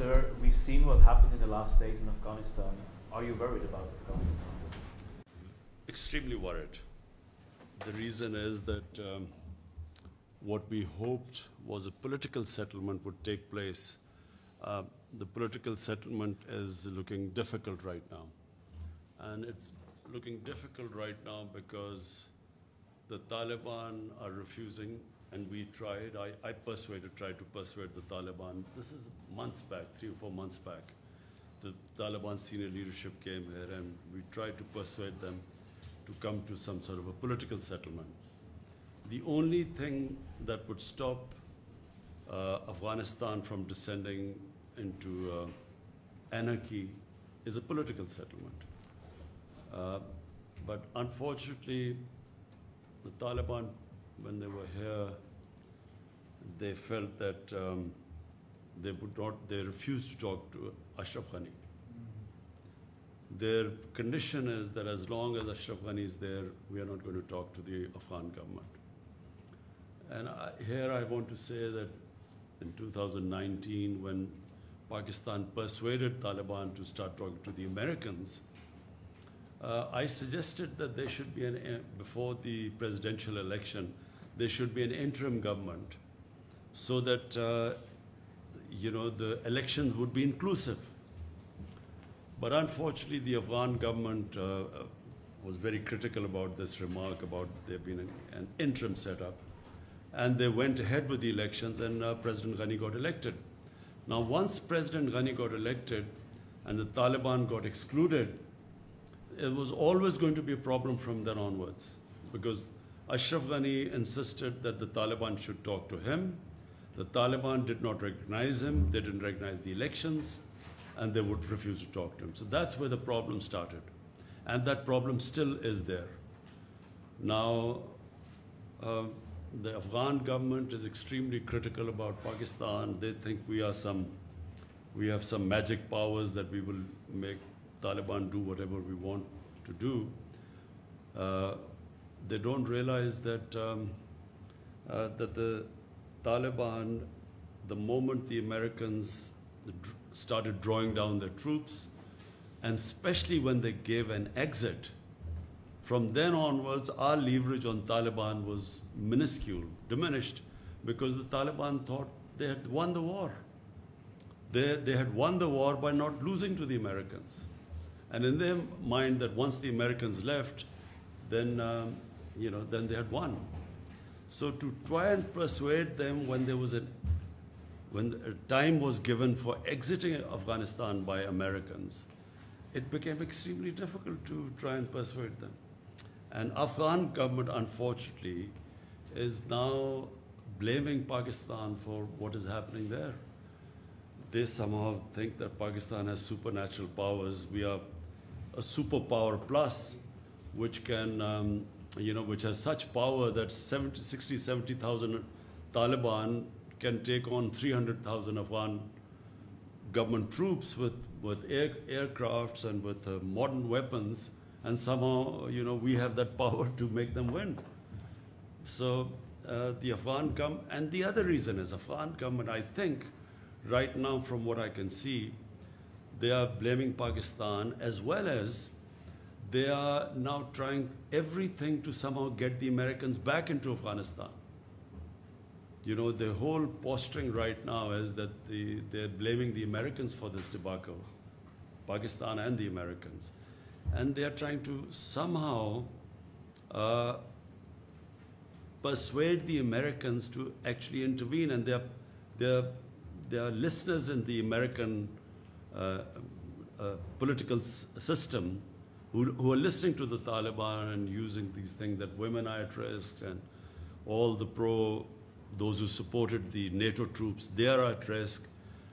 Sir, we've seen what happened in the last days in Afghanistan. Are you worried about Afghanistan? Extremely worried. The reason is that what we hoped was a political settlement would take place. The political settlement is looking difficult right now. And it's looking difficult right now because the Taliban are refusing, and we tried. I tried to persuade the Taliban. This is months back, 3 or 4 months back. The Taliban senior leadership came here and we tried to persuade them to come to some sort of a political settlement. The only thing that would stop Afghanistan from descending into anarchy is a political settlement. But unfortunately, the Taliban, when they were here, they felt that they refused to talk to Ashraf Ghani. Their condition is that as long as Ashraf Ghani is there, we are not going to talk to the Afghan government. And here I want to say that in 2019, when Pakistan persuaded Taliban to start talking to the Americans, I suggested that there should be, before the presidential election, there should be an interim government so that, the elections would be inclusive. But unfortunately, the Afghan government was very critical about this remark about there being an interim setup. And they went ahead with the elections, and President Ghani got elected. Now, once President Ghani got elected and the Taliban got excluded, it was always going to be a problem from then onwards, because Ashraf Ghani insisted that the Taliban should talk to him. The Taliban did not recognize him. They didn't recognize the elections, and they would refuse to talk to him. So that's where the problem started. And that problem still is there. Now, the Afghan government is extremely critical about Pakistan. They think we have some magic powers that we will make Taliban do whatever we want to do. They don't realize that that the Taliban, the moment the Americans started drawing down their troops, and especially when they gave an exit, from then onwards, our leverage on Taliban was minuscule, diminished, because the Taliban thought they had won the war. They had won the war by not losing to the Americans. And in their mind that once the Americans left, then, then they had won. So to try and persuade them when time was given for exiting Afghanistan by Americans, it became extremely difficult to try and persuade them. And Afghan government, unfortunately, is now blaming Pakistan for what is happening there. They somehow think that Pakistan has supernatural powers. We are a superpower plus, which can, which has such power that 60, 70,000 Taliban can take on 300,000 Afghan government troops with aircrafts and with modern weapons, and somehow, we have that power to make them win. So the Afghan government, and the other reason is Afghan government, I think, right now from what I can see, they are blaming Pakistan, as well as they are now trying everything to somehow get the Americans back into Afghanistan. The whole posturing right now is that they're blaming the Americans for this debacle, Pakistan and the Americans. And they're trying to somehow persuade the Americans to actually intervene. And there are listeners in the American political system who are listening to the Taliban and using these things that women are at risk, and all those who supported the NATO troops, they are at risk.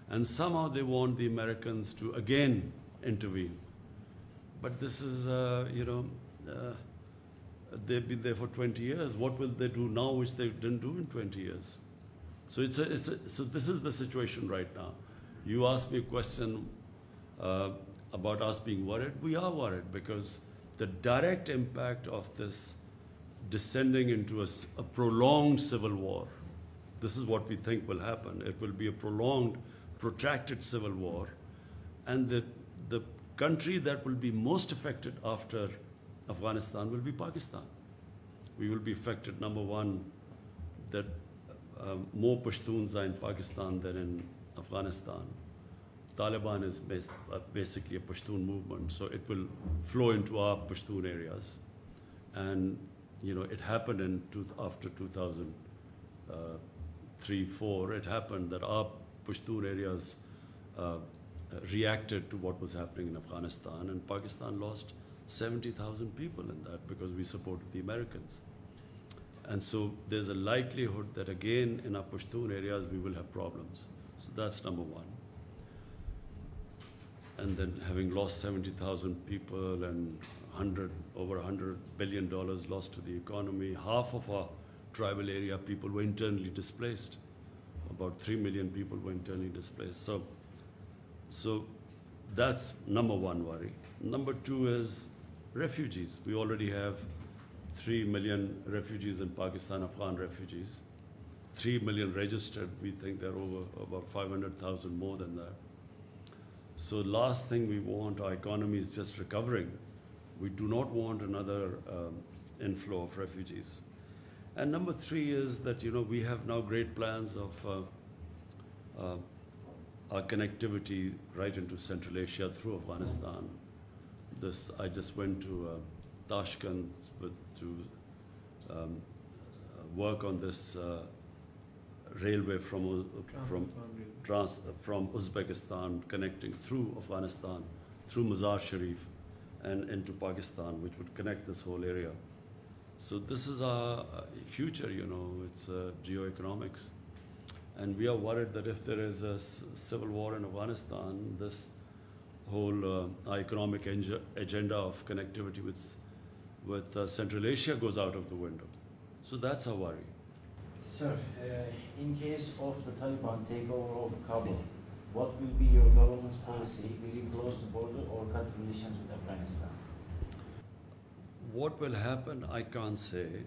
And somehow they want the Americans to again intervene. But this is, they've been there for 20 years. What will they do now which they didn't do in 20 years? So so this is the situation right now. You asked me a question about us being worried. We are worried because the direct impact of this descending into a prolonged civil war, this is what we think will happen. It will be a prolonged protracted civil war, and the country that will be most affected after Afghanistan will be Pakistan. We will be affected, number one, that more Pashtuns are in Pakistan than in Afghanistan. Taliban is basically a Pashtun movement, so it will flow into our Pashtun areas. And it happened after 2003-4. It happened that our Pashtun areas reacted to what was happening in Afghanistan, and Pakistan lost 70,000 people in that because we supported the Americans. And so there's a likelihood that again in our Pashtun areas we will have problems. So that's number one. And then having lost 70,000 people and over $100 billion lost to the economy, half of our tribal area people were internally displaced. About 3 million people were internally displaced. So that's number one worry. Number two is refugees. We already have 3 million refugees in Pakistan, Afghan refugees. 3 million registered. We think there are over about 500,000 more than that. So last thing we want, our economy is just recovering. We do not want another inflow of refugees. And number three is that, we have now great plans of our connectivity right into Central Asia through Afghanistan. I just went to Tashkent to work on this railway from Uzbekistan connecting through Afghanistan, through Mazar Sharif and into Pakistan, which would connect this whole area. So this is our future, it's geoeconomics. And we are worried that if there is a civil war in Afghanistan, this whole economic agenda of connectivity with Central Asia goes out of the window. So that's our worry. Sir, in case of the Taliban takeover of Kabul, what will be your government's policy? Will you close the border or cut relations with Afghanistan? What will happen, I can't say.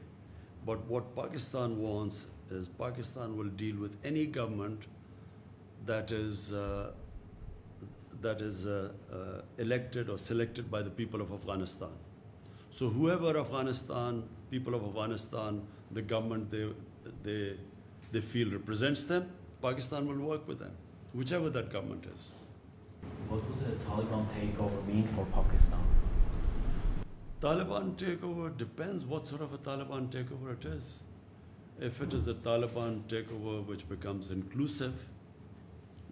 But what Pakistan wants is Pakistan will deal with any government that is elected or selected by the people of Afghanistan. So whoever people of Afghanistan, the government they feel represents them, Pakistan will work with them, whichever that government is. What would a Taliban takeover mean for Pakistan? Taliban takeover depends what sort of a Taliban takeover it is. If it is a Taliban takeover which becomes inclusive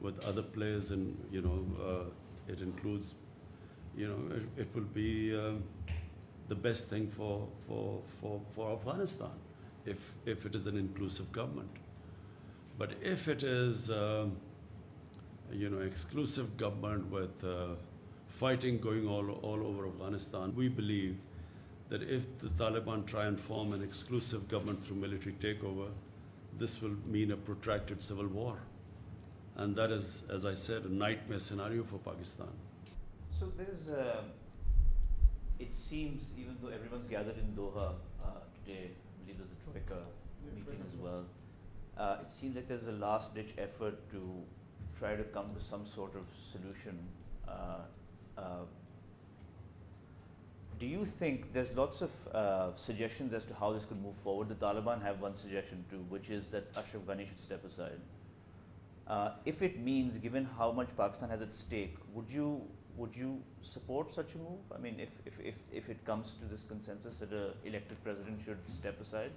with other players, and it includes, it will be the best thing for Afghanistan if it is an inclusive government. But if it is exclusive government with fighting going all over Afghanistan, we believe that if the Taliban try and form an exclusive government through military takeover, this will mean a protracted civil war. And that is, as I said, a nightmare scenario for Pakistan. So there's, it seems, even though everyone's gathered in Doha today, I believe there's a Troika meeting as well, it seems like there's a last-ditch effort to try to come to some sort of solution. Do you think there's lots of suggestions as to how this could move forward? The Taliban have one suggestion too, which is that Ashraf Ghani should step aside. If it means, given how much Pakistan has at stake, would you support such a move? I mean, if it comes to this consensus that an elected president should step aside?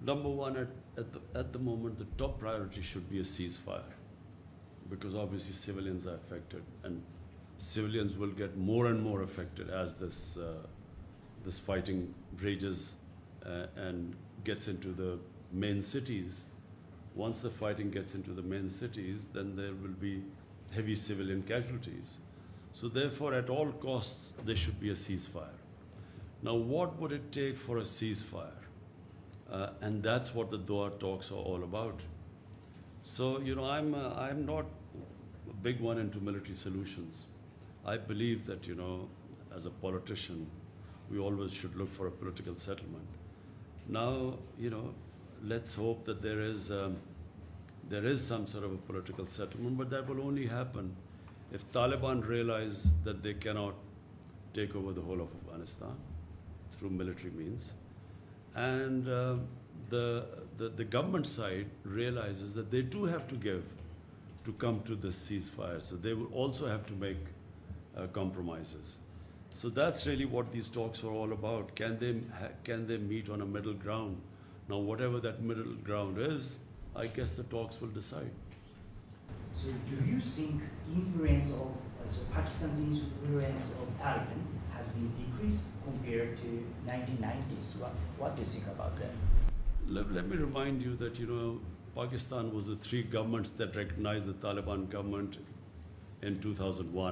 Number one, at the moment, the top priority should be a ceasefire, because obviously civilians are affected, and civilians will get more and more affected as this fighting rages and gets into the main cities. Once the fighting gets into the main cities, then there will be heavy civilian casualties. So therefore, at all costs, there should be a ceasefire. Now, what would it take for a ceasefire? And that's what the Doha talks are all about. So, I'm not a big one into military solutions. I believe that, as a politician, we always should look for a political settlement. Now, let's hope that there is some sort of a political settlement, but that will only happen if Taliban realize that they cannot take over the whole of Afghanistan through military means, and the government side realizes that they too have to give to come to the ceasefire. So they will also have to make compromises. So that's really what these talks are all about. Can they meet on a middle ground? Now, whatever that middle ground is, I guess the talks will decide. So do you think Pakistan's influence of Taliban has been decreased compared to 1990s? What do you think about that? Let me remind you that, Pakistan was the three governments that recognized the Taliban government in 2001.